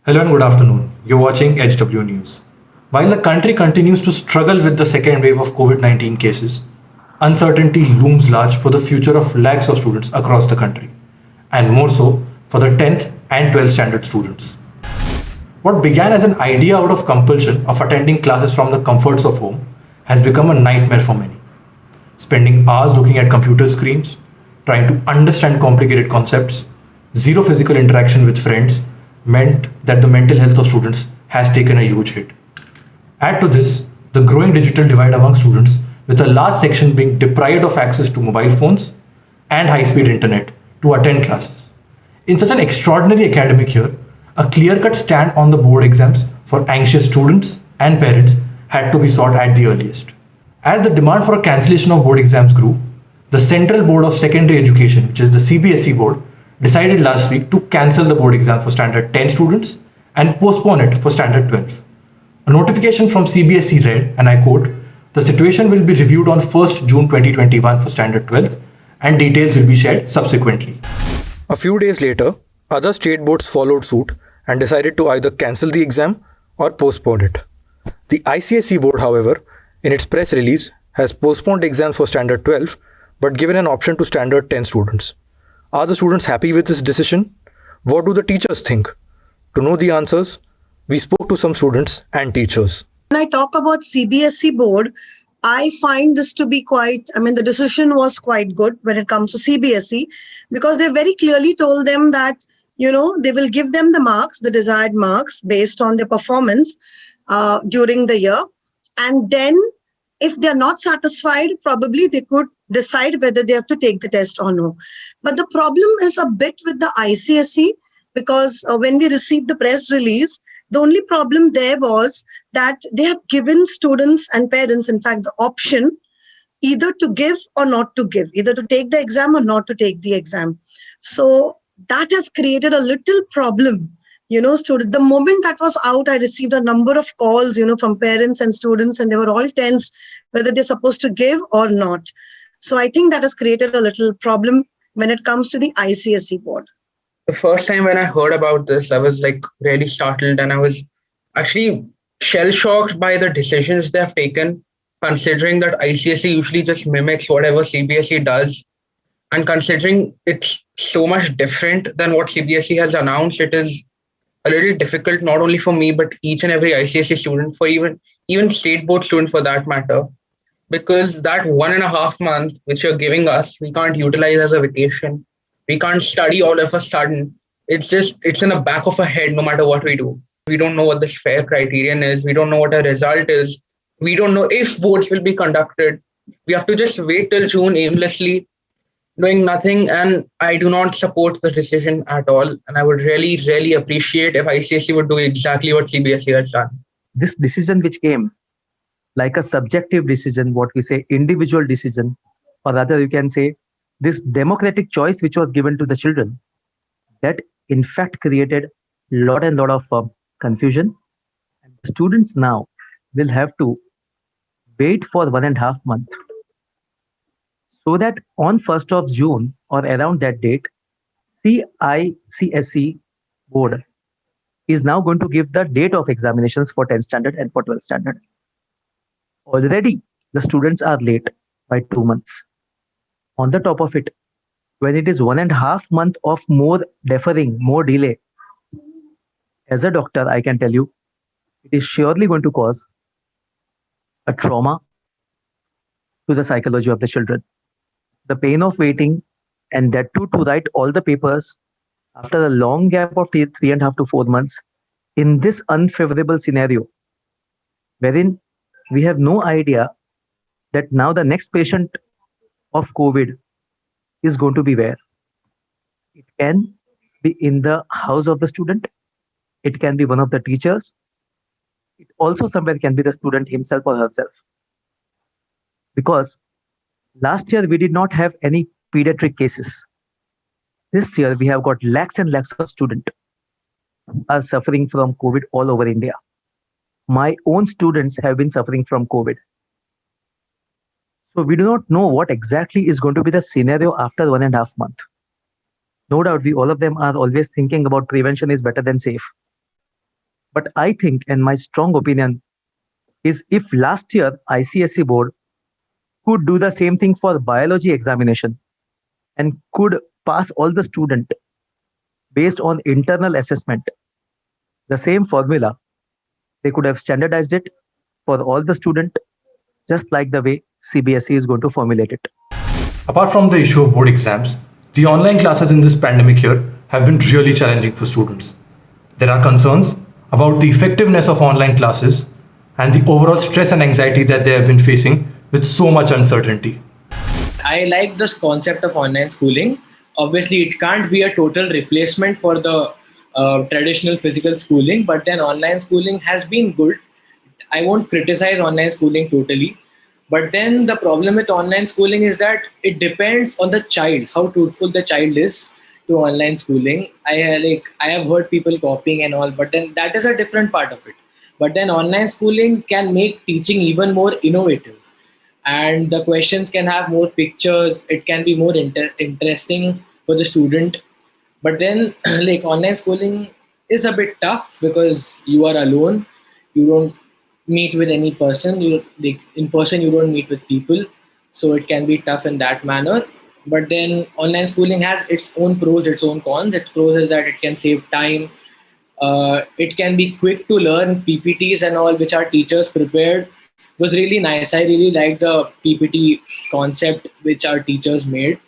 Hello and good afternoon. You're watching HW News. While the country continues to struggle with the second wave of COVID 19 cases, uncertainty looms large for the future of lakhs of students across the country, and more so for the 10th and 12th standard students. What began as an idea out of compulsion of attending classes from the comforts of home has become a nightmare for many. Spending hours looking at computer screens, trying to understand complicated concepts, zero physical interaction with friends meant that the mental health of students has taken a huge hit. Add to this the growing digital divide among students, with a large section being deprived of access to mobile phones and high speed internet to attend classes. In such an extraordinary academic year, a clear cut stand on the board exams for anxious students and parents had to be sought at the earliest. As the demand for a cancellation of board exams grew, the Central Board of Secondary Education, which is the CBSE board, decided last week to cancel the board exam for Standard 10 students and postpone it for Standard 12. A notification from CBSE read, and I quote, "The situation will be reviewed on 1st June 2021 for Standard 12th and details will be shared subsequently." A few days later, other state boards followed suit and decided to either cancel the exam or postpone it. The ICSE board, however, in its press release, has postponed exams for Standard 12 but given an option to Standard 10 students. Are the students happy with this decision? What do the teachers think? To know the answers, we spoke to some students and teachers. When I talk about CBSE board, I find this to be the decision was quite good when it comes to CBSE, because they very clearly told them that, they will give them the marks, the desired marks based on their performance during the year. And then if they're not satisfied, probably they could decide whether they have to take the test or no. But the problem is a bit with the ICSE, because when we received the press release, the only problem there was that they have given students and parents, in fact, the option either to give or not to give, either to take the exam or not to take the exam. So that has created a little problem. The moment that was out, I received a number of calls, from parents and students, and they were all tensed whether they're supposed to give or not. So I think that has created a little problem when it comes to the ICSE board. The first time when I heard about this, I was really startled, and I was actually shell shocked by the decisions they have taken, considering that ICSE usually just mimics whatever CBSE does. And considering it's so much different than what CBSE has announced, it is a little difficult, not only for me, but each and every ICSE student, for even state board student for that matter, because that 1.5 month which you're giving us, we can't utilize as a vacation. We can't study all of a sudden. It's in the back of our head no matter what we do. We don't know what the fair criterion is. We don't know what a result is. We don't know if boards will be conducted. We have to just wait till June aimlessly, doing nothing. And I do not support the decision at all. And I would really, really appreciate if ICSE would do exactly what CBSE has done. This decision which came like a subjective decision, what we say individual decision, or rather you can say this democratic choice which was given to the children, that in fact created lot of confusion. And the students now will have to wait for 1.5 months, so that on 1st of June or around that date, CICSE board is now going to give the date of examinations for 10th standard and for 12th standard. Already the students are late by 2 months. On the top of it, when it is 1.5 months of more deferring, more delay, as a doctor, I can tell you, it is surely going to cause a trauma to the psychology of the children. The pain of waiting, and that too to write all the papers after a long gap of 3.5 to 4 months in this unfavorable scenario, wherein we have no idea that now the next patient of COVID is going to be where. It can be in the house of the student. It can be one of the teachers. It also somewhere can be the student himself or herself. Because last year we did not have any pediatric cases. This year we have got lakhs and lakhs of students who are suffering from COVID all over India. My own students have been suffering from COVID. So we do not know what exactly is going to be the scenario after 1.5 months. No doubt, all of them are always thinking about prevention is better than safe. But I think, and my strong opinion is, if last year ICSE board could do the same thing for biology examination and could pass all the student based on internal assessment, the same formula, they could have standardized it for all the student, just like the way CBSE is going to formulate it. Apart from the issue of board exams, the online classes in this pandemic year have been really challenging for students. There are concerns about the effectiveness of online classes and the overall stress and anxiety that they have been facing with so much uncertainty. I like this concept of online schooling. Obviously, it can't be a total replacement for the traditional physical schooling, but then online schooling has been good. I won't criticize online schooling totally, but then the problem with online schooling is that it depends on the child, how truthful the child is to online schooling. I have heard people copying and all, but then that is a different part of it. But then online schooling can make teaching even more innovative, and the questions can have more pictures. It can be more interesting for the student. But then like online schooling is a bit tough because you are alone. You don't meet with any person. You like in person you don't meet with people, so it can be tough in that manner. But then online schooling has its own pros, its own cons. Its pros is that it can save time. It can be quick to learn. PPTs and all which our teachers prepared was really nice. I really liked the PPT concept which our teachers made.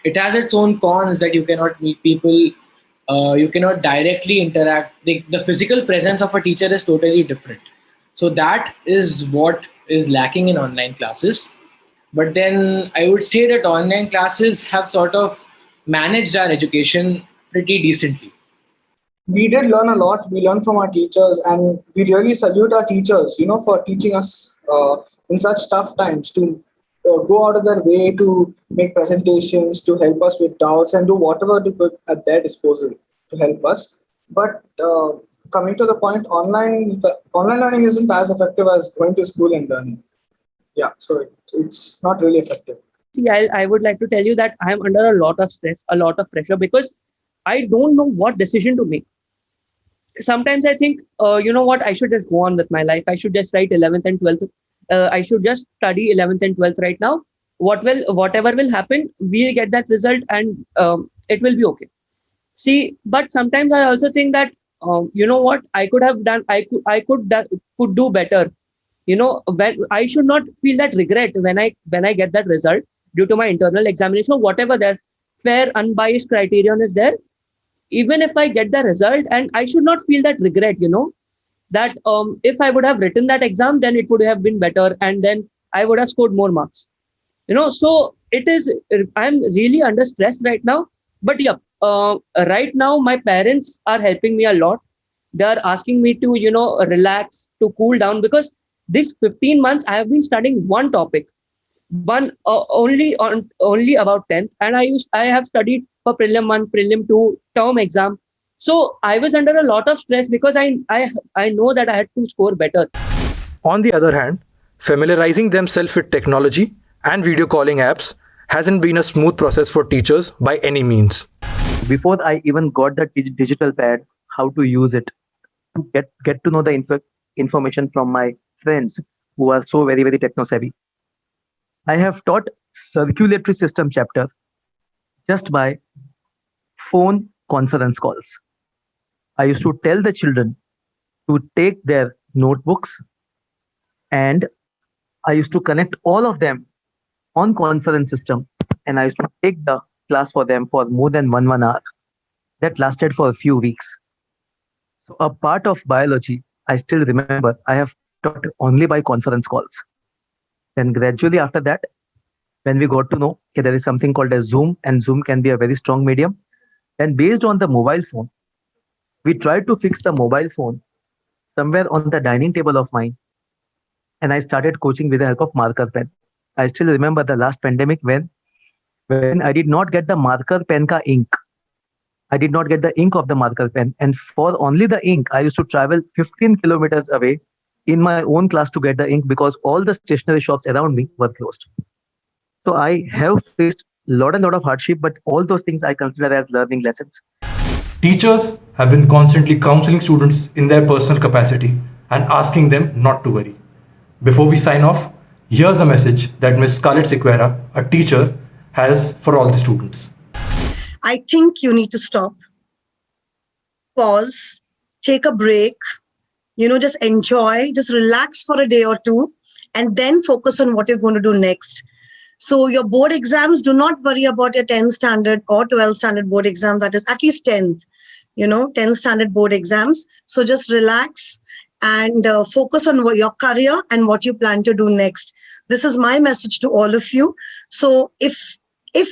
It has its own cons that you cannot meet people, you cannot directly interact. The physical presence of a teacher is totally different. So that is what is lacking in online classes. But then I would say that online classes have sort of managed our education pretty decently. We did learn a lot. We learned from our teachers, and we really salute our teachers, for teaching us in such tough times to go out of their way to make presentations, to help us with doubts, and do whatever they could at their disposal to help us. But coming to the point, online learning isn't as effective as going to school and learning. Yeah, so it's not really effective. See, I would like to tell you that I am under a lot of stress, a lot of pressure, because I don't know what decision to make. Sometimes I think, you know what, I should just go on with my life. I should just write 11th and 12th. I should just study 11th and 12th right now. Whatever will happen, we'll get that result, and it will be okay. See, but sometimes I also think that, you know what, I could have done, could do better. When I should not feel that regret when I get that result due to my internal examination or whatever their fair, unbiased criterion is there. Even if I get the result, and I should not feel that regret, that if I would have written that exam, then it would have been better, and then I would have scored more marks. So it is. I'm really under stress right now. But yeah, right now my parents are helping me a lot. They are asking me to relax, to cool down, because this 15 months I have been studying one topic, only about 10th, and I have studied for prelim 1, prelim 2, term exam. So I was under a lot of stress because I know that I had to score better. On the other hand, familiarizing themselves with technology and video calling apps hasn't been a smooth process for teachers by any means. Before I even got the digital pad, how to use it, to get to know the information from my friends who are so very, very techno savvy. I have taught circulatory system chapter just by phone conference calls. I used to tell the children to take their notebooks, and I used to connect all of them on conference system, and I used to take the class for them for more than 1 hour. That lasted for a few weeks. So a part of biology, I still remember, I have taught only by conference calls. Then gradually after that, when we got to know there is something called as Zoom, and Zoom can be a very strong medium, then based on the mobile phone, we tried to fix the mobile phone somewhere on the dining table of mine, and I started coaching with the help of marker pen. I still remember the last pandemic when I did not get the marker pen ka ink. I did not get the ink of the marker pen, and for only the ink, I used to travel 15 kilometers away in my own class to get the ink because all the stationery shops around me were closed. So I have faced a lot of hardship, but all those things I consider as learning lessons. Teachers have been constantly counseling students in their personal capacity and asking them not to worry. Before we sign off, here's a message that Ms. Scarlett Sequeira, a teacher, has for all the students. I think you need to stop, pause, take a break, just enjoy, just relax for a day or two, and then focus on what you're going to do next. So your board exams, do not worry about your 10th standard or 12th standard board exam, that is at least 10th, 10th standard board exams. So just relax and focus on your career and what you plan to do next. This is my message to all of you. So if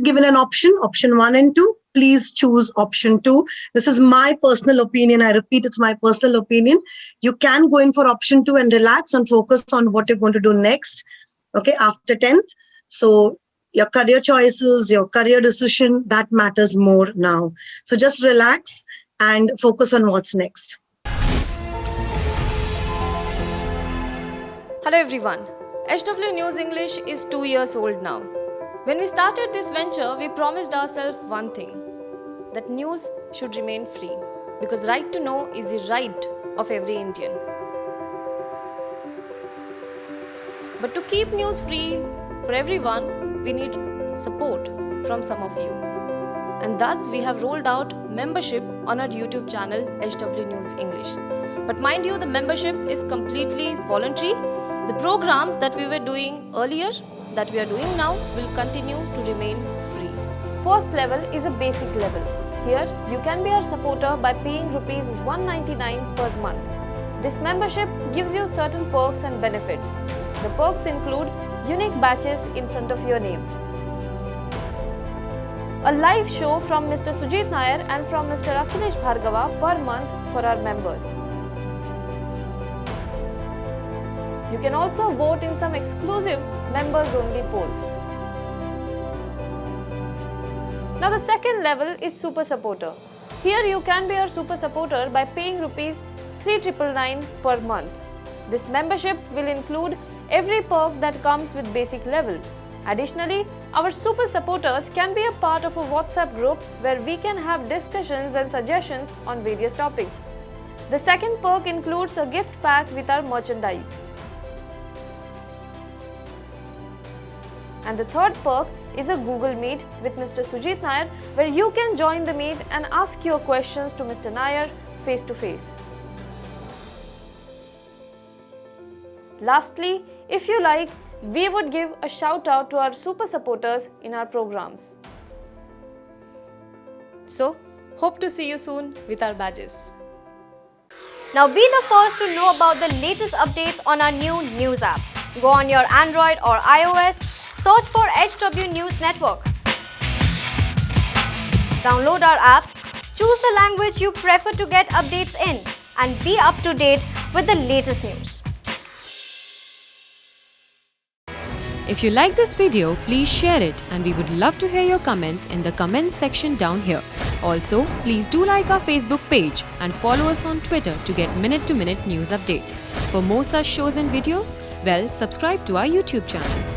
given an option 1 and 2, please choose option 2. This is my personal opinion. I repeat, it's my personal opinion. You can go in for option 2 and relax and focus on what you're going to do next, okay, after 10th. So your career choices, your career decision, that matters more now. So just relax and focus on what's next. Hello everyone. HW News English is 2 years old now. When we started this venture, we promised ourselves one thing, that news should remain free, because right to know is the right of every Indian. But to keep news free for everyone, we need support from some of you. And thus we have rolled out membership on our YouTube channel HW News English. But mind you, the membership is completely voluntary. The programs that we were doing earlier, that we are doing now, will continue to remain free. First level is a basic level. Here, you can be our supporter by paying rupees 199 per month. This membership gives you certain perks and benefits. The perks include unique badges in front of your name, a live show from Mr. Sujit Nair and from Mr. Akhilesh Bhargava per month for our members. You can also vote in some exclusive members-only polls. Now the second level is Super Supporter. Here you can be our Super Supporter by paying rupees 3,999 per month. This membership will include every perk that comes with basic level. Additionally, our Super Supporters can be a part of a WhatsApp group where we can have discussions and suggestions on various topics. The second perk includes a gift pack with our merchandise. And the third perk is a Google Meet with Mr. Sujit Nair, where you can join the meet and ask your questions to Mr. Nair face to face. Lastly, if you like, we would give a shout out to our super supporters in our programs. So, hope to see you soon with our badges. Now be the first to know about the latest updates on our new news app. Go on your Android or iOS, search for HW News Network. Download our app, choose the language you prefer to get updates in, and be up to date with the latest news. If you like this video, please share it, and we would love to hear your comments in the comments section down here. Also, please do like our Facebook page and follow us on Twitter to get minute-to-minute news updates. For more such shows and videos, subscribe to our YouTube channel.